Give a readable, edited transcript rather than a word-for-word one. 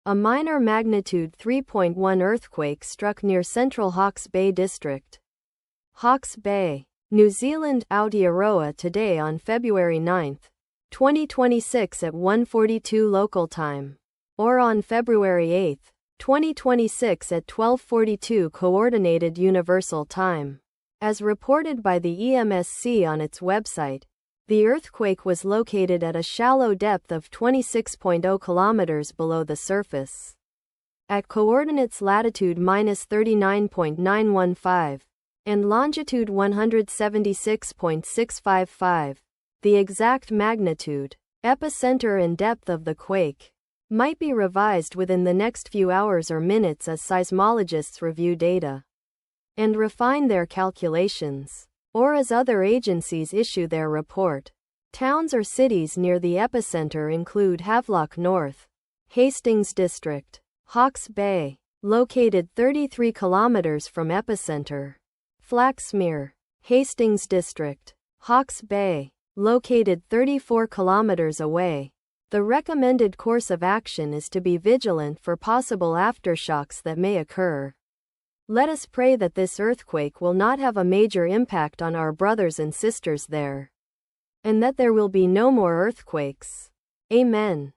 A minor magnitude 3.1 earthquake struck near central Hawke's Bay district, Hawke's Bay, New Zealand, Aotearoa today on February 9, 2026 at 1:42 local time, or on February 8, 2026 at 12:42 Coordinated Universal Time. As reported by the EMSC on its website, the earthquake was located at a shallow depth of 26.0 kilometers below the surface, at coordinates latitude -39.915 and longitude 176.655. The exact magnitude, epicenter and depth of the quake might be revised within the next few hours or minutes as seismologists review data and refine their calculations, or as other agencies issue their report. Towns or cities near the epicenter include Havelock North, Hastings District, Hawke's Bay, located 33 kilometers from epicenter; Flaxmere, Hastings District, Hawke's Bay, located 34 kilometers away. The recommended course of action is to be vigilant for possible aftershocks that may occur. Let us pray that this earthquake will not have a major impact on our brothers and sisters there, and that there will be no more earthquakes. Amen.